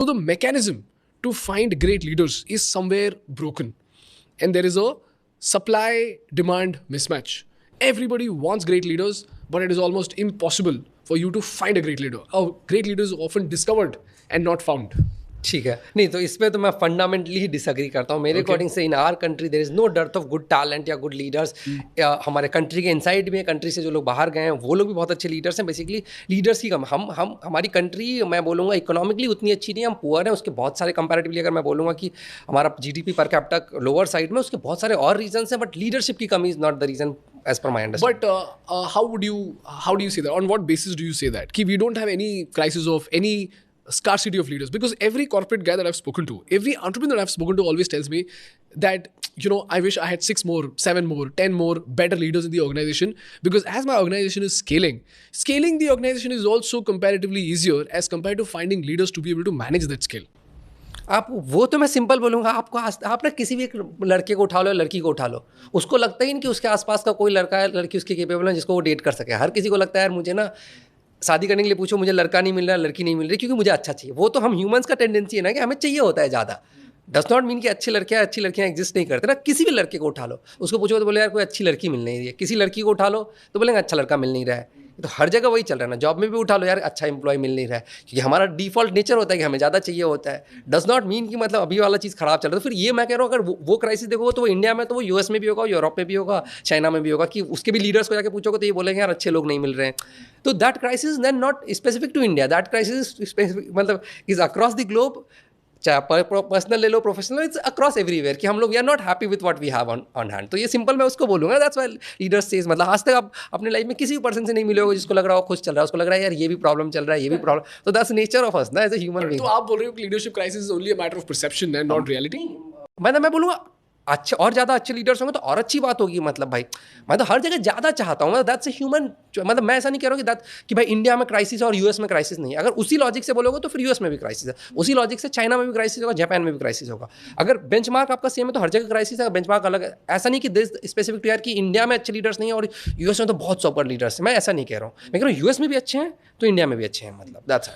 So the mechanism to find great leaders is somewhere broken, and there is a supply demand mismatch. Everybody wants great leaders, but it is almost impossible for you to find a great leader. A great leader is often discovered and not found. ठीक है, नहीं तो इस पे तो मैं fundamentally disagree करता हूँ। मेरे अकॉर्डिंग से in our country there is no dearth of good talent या गुड लीडर्स। हमारे कंट्री के इनसाइड में, कंट्री से जो लोग बाहर गए हैं वो लोग भी बहुत अच्छे लीडर्स हैं। बेसिकली लीडर्स ही कम, हम हमारी कंट्री मैं बोलूँगा इकोनॉमिकली उतनी अच्छी नहीं है, हम पुअर हैं। उसके बहुत सारे कंपैरेटिवली अगर मैं बोलूँगा कि हमारा GDP per capita lower side में, उसके बहुत सारे और रीजन्स हैं, बट लीडरशिप की कमी is not the reason as per my understanding. But how do you say that? On what basis do you say that? Ki we don't have any crisis of any scarcity of leaders, because every corporate guy that I've spoken to, every entrepreneur that I've spoken to always tells me that, I wish I had 6 more, 7 more, 10 more better leaders in the organization, because as my organization is scaling the organization is also comparatively easier as compared to finding leaders to be able to manage that scale. आप वो तो मैं simple बोलूँगा, आप ना किसी भी एक लड़के को उठा लो, लड़की को उठा लो, उसको लगता ही नहीं कि उसके आसपास का कोई लड़का है, लड़की उसके केपेबल है जिसको वो डेट कर सके। हर किसी को लगता है यार मुझे ना शादी करने के लिए पूछो, मुझे लड़का नहीं मिल रहा, लड़की नहीं मिल रही, क्योंकि मुझे अच्छा चाहिए। वो तो हम ह्यूमंस का टेंडेंसी है ना कि हमें चाहिए होता है ज़्यादा। डज नॉट मीन कि अच्छी लड़कियाँ एग्जिस्ट नहीं करते ना। किसी भी लड़के को उठा लो, उसको पूछो तो बोले यार कोई अच्छी लड़की मिल नहीं रही है। किसी लड़की को उठा लो तो बोलेंगे अच्छा लड़का मिल नहीं रहा है। तो हर जगह वही चल रहा है ना। जॉब में भी उठा लो यार, अच्छा एम्प्लॉय मिल नहीं रहा है, क्योंकि हमारा डिफॉल्ट नेचर होता है कि हमें ज़्यादा चाहिए होता है। डज नॉट मीन कि मतलब अभी वाला चीज़ खराब चल रहा है। तो फिर ये मैं कह रहा हूँ, अगर वो क्राइसिस देखोगे तो वो इंडिया में, तो वो US में भी होगा, यूरोप में भी होगा, चाइना में भी होगा, कि उसके भी लीडर्स को जाके पूछोगे तो ये बोलेंगे यार अच्छे लोग नहीं मिल रहे हैं। तो that crisis then not specific to India, that crisis मतलब इज अक्रॉस द ग्लोब। चाहे पर्सनल ले लो, प्रोफेशनल, इट्स अक्रॉस एवरीवेयर कि हम लोग we are not happy with what we have on hand. तो ये सिंपल मैं उसको बोलूँगा, दैट्स व्हाई लीडर्स सेज, मतलब आज तक आप अपने लाइफ में किसी भी पर्सन से नहीं मिले हो जिसको लग रहा हो खुश चल रहा है, उसको लग रहा है यार ये भी प्रॉब्लम चल रहा है, ये भी प्रॉब्लम। तो दैट्स नेचर ऑफ अस ना एज अ ह्यूमन बीइंग। तो आप बोल रहे हो कि leadership crisis is only a matter of perception and not reality? मैं बोलूँगा अच्छे और ज़्यादा अच्छे लीडर्स होंगे तो और अच्छी बात होगी। मतलब भाई मैं तो हर जगह ज़्यादा चाहता हूँ, दैट्स ए ह्यूमन। मतलब मैं ऐसा नहीं कह रहा हूँ कि भाई इंडिया में क्राइसिस और US में क्राइसिस नहीं है। अगर उसी लॉजिक से बोलोगे तो फिर US में भी क्राइसिस है, उसी लॉजिक से चाइना में भी क्राइसिस होगा, जापान में भी क्राइसिस होगा। अगर बेंचमार्क आपका सेम है तो हर जगह क्राइसिस है, बेंचमार्क अलग है। ऐसा नहीं कि दिस स्पेसिफिक टू यार कि इंडिया में अच्छे लीडर्स नहीं है और US में तो बहुत सुपर लीडर्स हैं। मैं ऐसा नहीं कह रहा हूँ, मैं कह रहा हूँ US में भी अच्छे हैं तो इंडिया में भी अच्छे हैं। मतलब दैट्स